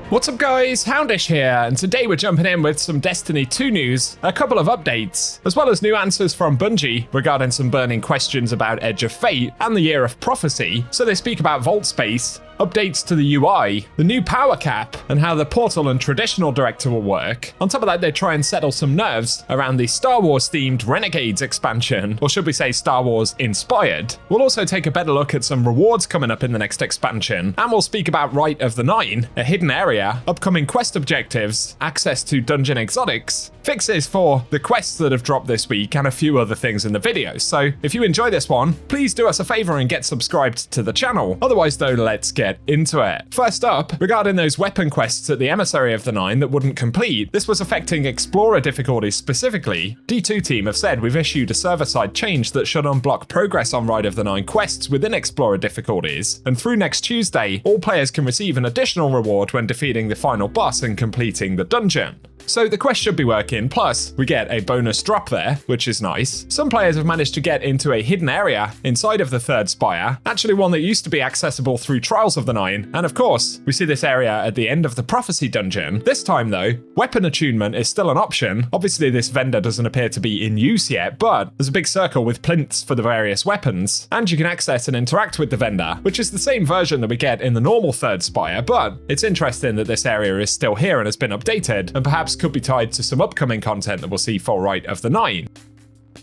What's up guys, Houndish here, and today we're jumping in with some Destiny 2 news, a couple of updates, as well as new answers from Bungie regarding some burning questions about Edge of Fate and the Year of Prophecy. So they speak about Vault Space, updates to the UI, the new power cap, and how the portal and traditional director will work. On top of that, they try and settle some nerves around the Star Wars themed Renegades expansion, or should we say Star Wars inspired. We'll also take a better look at some rewards coming up in the next expansion, and we'll speak about Rite of the Nine, a hidden area, upcoming quest objectives, access to dungeon exotics, fixes for the quests that have dropped this week, and a few other things in the video. So if you enjoy this one, please do us a favor and get subscribed to the channel. Otherwise though, let's get into it. First up, regarding those weapon quests at the Emissary of the Nine that wouldn't complete, this was affecting Explorer difficulties specifically. D2 team have said we've issued a server-side change that should unblock progress on Rite of the Nine quests within Explorer difficulties, and through next Tuesday, all players can receive an additional reward when defeating the final boss and completing the dungeon. So the quest should be working, plus we get a bonus drop there, which is nice. Some players have managed to get into a hidden area inside of the third spire, actually one that used to be accessible through Trials of the Nine, and of course, we see this area at the end of the Prophecy dungeon. This time though, weapon attunement is still an option. Obviously this vendor doesn't appear to be in use yet, but there's a big circle with plinths for the various weapons, and you can access and interact with the vendor, which is the same version that we get in the normal third spire, but it's interesting that this area is still here and has been updated, and perhaps could be tied to some upcoming content that we'll see for Rite of the Nine.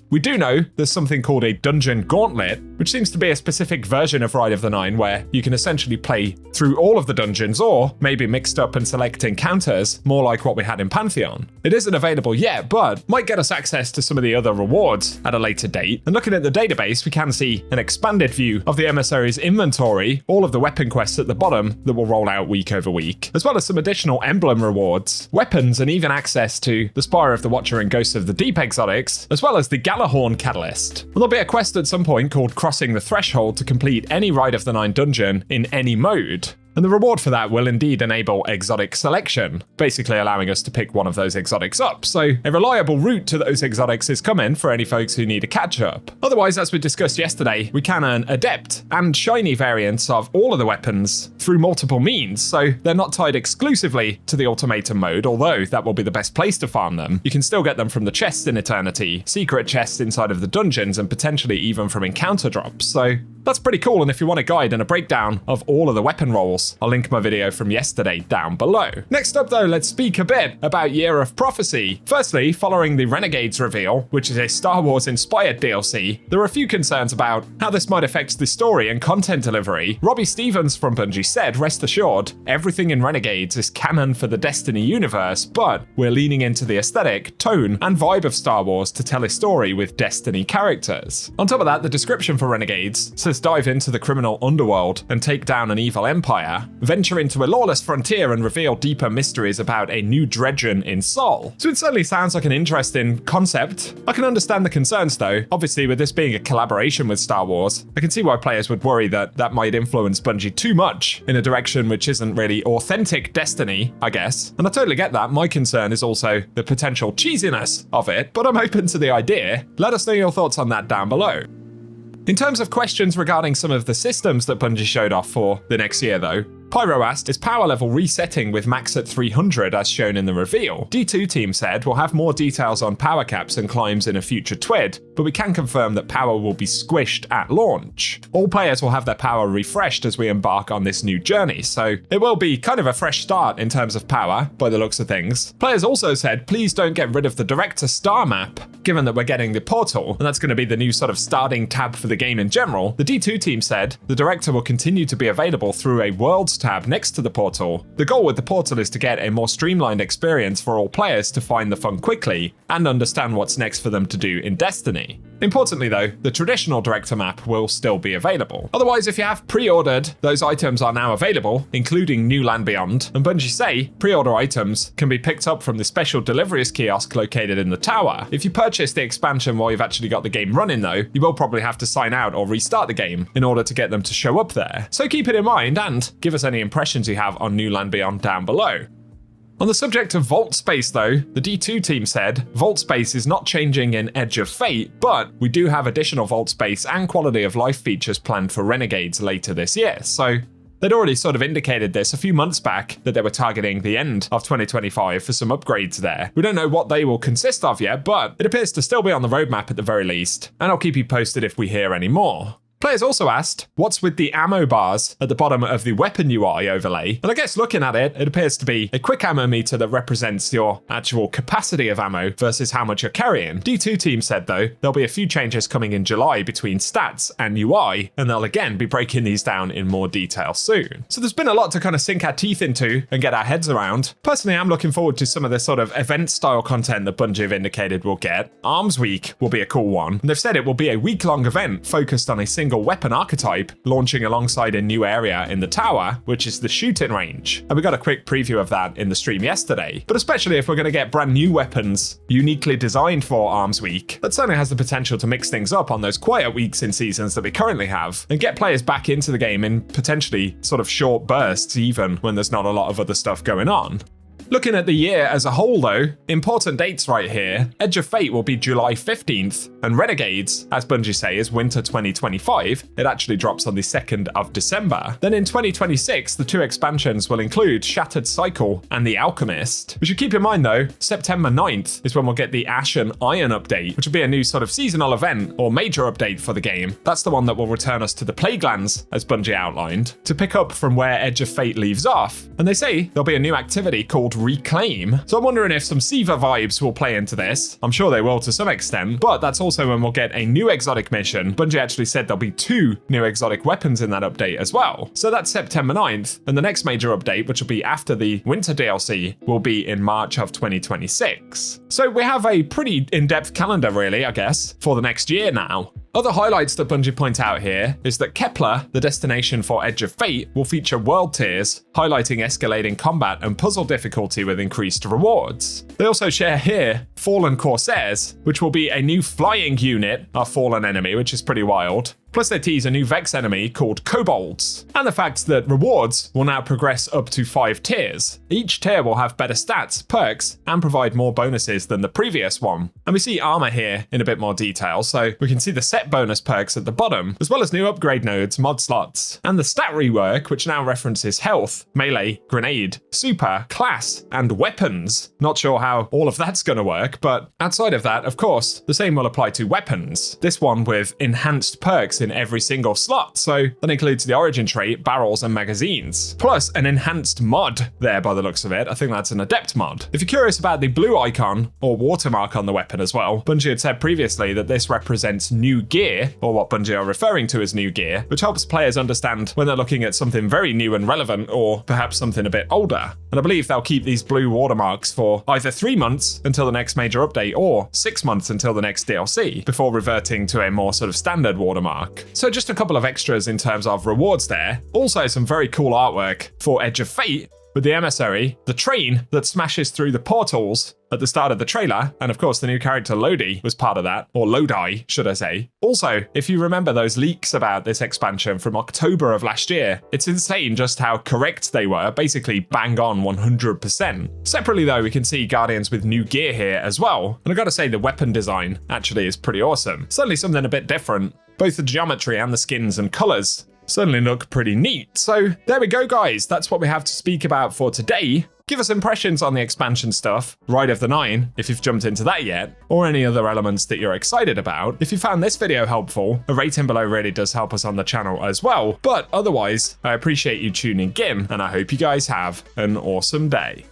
We do know there's something called a Dungeon Gauntlet, which seems to be a specific version of Rite of the Nine where you can essentially play through all of the dungeons, or maybe mixed up and select encounters, more like what we had in Pantheon. It isn't available yet, but might get us access to some of the other rewards at a later date. And looking at the database, we can see an expanded view of the emissary's inventory, all of the weapon quests at the bottom that will roll out week over week, as well as some additional emblem rewards, weapons, and even access to the Spire of the Watcher and Ghosts of the Deep exotics, as well as the Horn Catalyst. Well, there'll be a quest at some point called Crossing the Threshold to complete any Rite of the Nine dungeon in any mode. And the reward for that will indeed enable exotic selection, basically allowing us to pick one of those exotics up. So a reliable route to those exotics is coming for any folks who need a catch-up. Otherwise, as we discussed yesterday, we can earn adept and shiny variants of all of the weapons through multiple means, so they're not tied exclusively to the ultimatum mode, although that will be the best place to farm them. You can still get them from the chests in Eternity, secret chests inside of the dungeons, and potentially even from encounter drops. So that's pretty cool, and if you want a guide and a breakdown of all of the weapon rolls, I'll link my video from yesterday down below. Next up though, let's speak a bit about Year of Prophecy. Firstly, following the Renegades reveal, which is a Star Wars inspired DLC, there are a few concerns about how this might affect the story and content delivery. Robbie Stevens from Bungie said, rest assured, everything in Renegades is canon for the Destiny universe, but we're leaning into the aesthetic, tone, and vibe of Star Wars to tell a story with Destiny characters. On top of that, the description for Renegades says dive into the criminal underworld and take down an evil empire, venture into a lawless frontier and reveal deeper mysteries about a new Dredgen in Sol. So it certainly sounds like an interesting concept. I can understand the concerns though. Obviously, with this being a collaboration with Star Wars, I can see why players would worry that that might influence Bungie too much in a direction which isn't really authentic Destiny, I guess. And I totally get that. My concern is also the potential cheesiness of it, but I'm open to the idea. Let us know your thoughts on that down below. In terms of questions regarding some of the systems that Bungie showed off for the next year though, Pyro asked, is power level resetting with max at 300 as shown in the reveal? D2 team said, we'll have more details on power caps and climbs in a future TWID, but we can confirm that power will be squished at launch. All players will have their power refreshed as we embark on this new journey, so it will be kind of a fresh start in terms of power, by the looks of things. Players also said, please don't get rid of the Director Star map, given that we're getting the portal, and that's going to be the new sort of starting tab for the game in general. The D2 team said, the Director will continue to be available through a Worlds tab next to the portal. The goal with the portal is to get a more streamlined experience for all players to find the fun quickly and understand what's next for them to do in Destiny. Importantly though, the traditional director map will still be available. Otherwise, if you have pre-ordered, those items are now available, including New Land Beyond, and Bungie say pre-order items can be picked up from the special deliveries kiosk located in the tower. If you purchase the expansion while you've actually got the game running though, you will probably have to sign out or restart the game in order to get them to show up there. So keep it in mind and give us any impressions you have on New Land Beyond down below. On the subject of Vault Space though, the D2 team said, Vault Space is not changing in Edge of Fate, but we do have additional Vault Space and quality of life features planned for Renegades later this year, so They'd already sort of indicated this a few months back that they were targeting the end of 2025 for some upgrades there. We don't know what they will consist of yet, but it appears to still be on the roadmap at the very least, and I'll keep you posted if we hear any more. Players also asked, what's with the ammo bars at the bottom of the weapon UI overlay? And I guess looking at it, it appears to be a quick ammo meter that represents your actual capacity of ammo versus how much you're carrying. D2 team said though, there'll be a few changes coming in July between stats and UI, and they'll again be breaking these down in more detail soon. So there's been a lot to kind of sink our teeth into and get our heads around. Personally, I'm looking forward to some of this sort of event style content that Bungie have indicated we'll get. Arms Week will be a cool one, and they've said it will be a week-long event focused on a single weapon archetype, launching alongside a new area in the tower, which is the shooting range. And we got a quick preview of that in the stream yesterday. But especially if we're going to get brand new weapons uniquely designed for Arms Week, that certainly has the potential to mix things up on those quiet weeks in seasons that we currently have, and get players back into the game in potentially sort of short bursts, even when there's not a lot of other stuff going on. Looking at the year as a whole though, important dates right here. Edge of Fate will be July 15th, and Renegades, as Bungie say, is winter 2025. It actually drops on the 2nd of December. Then in 2026, the two expansions will include Shattered Cycle and The Alchemist. We should keep in mind though, September 9th is when we'll get the Ash and Iron update, which will be a new sort of seasonal event or major update for the game. That's the one that will return us to the Plaguelands, as Bungie outlined, to pick up from where Edge of Fate leaves off. And they say there'll be a new activity called Reclaim. So I'm wondering if some Siva vibes will play into this. I'm sure they will to some extent, but that's also when we'll get a new exotic mission. Bungie actually said there'll be 2 new exotic weapons in that update as well. So that's September 9th, and the next major update, which will be after the winter DLC, will be in March of 2026. So we have a pretty in-depth calendar really, I guess, for the next year now. Other highlights that Bungie point out here is that Kepler, the destination for Edge of Fate, will feature world tiers, highlighting escalating combat and puzzle difficulty with increased rewards. They also share here Fallen Corsairs, which will be a new flying unit, our fallen enemy, which is pretty wild. Plus they tease a new Vex enemy called Kobolds, and the fact that rewards will now progress up to 5 tiers. Each tier will have better stats, perks, and provide more bonuses than the previous one. And we see armor here in a bit more detail, so we can see the set bonus perks at the bottom, as well as new upgrade nodes, mod slots, and the stat rework, which now references health, melee, grenade, super, class, and weapons. Not sure how all of that's going to work, but outside of that, of course, the same will apply to weapons. This one with enhanced perks in every single slot, so that includes the origin trait, barrels, and magazines. Plus an enhanced mod there by the looks of it. I think that's an adept mod. If you're curious about the blue icon or watermark on the weapon as well, Bungie had said previously that this represents new gear, or what Bungie are referring to as new gear, which helps players understand when they're looking at something very new and relevant, or perhaps something a bit older. And I believe they'll keep these blue watermarks for either 3 months until the next major update, or 6 months until the next DLC, before reverting to a more sort of standard watermark. So just a couple of extras in terms of rewards there. Also some very cool artwork for Edge of Fate, with the emissary, the train that smashes through the portals at the start of the trailer, and of course the new character Lodi was part of that, or Lodi, should I say. Also, if you remember those leaks about this expansion from October of last year, it's insane just how correct they were, basically bang on 100%. Separately though, we can see Guardians with new gear here as well, and I gotta say the weapon design actually is pretty awesome. Certainly something a bit different. Both the geometry and the skins and colours certainly look pretty neat. So there we go guys, that's what we have to speak about for today. Give us impressions on the expansion stuff, Rite of the 9, if you've jumped into that yet, or any other elements that you're excited about. If you found this video helpful, a rating below really does help us on the channel as well. But otherwise, I appreciate you tuning in, and I hope you guys have an awesome day.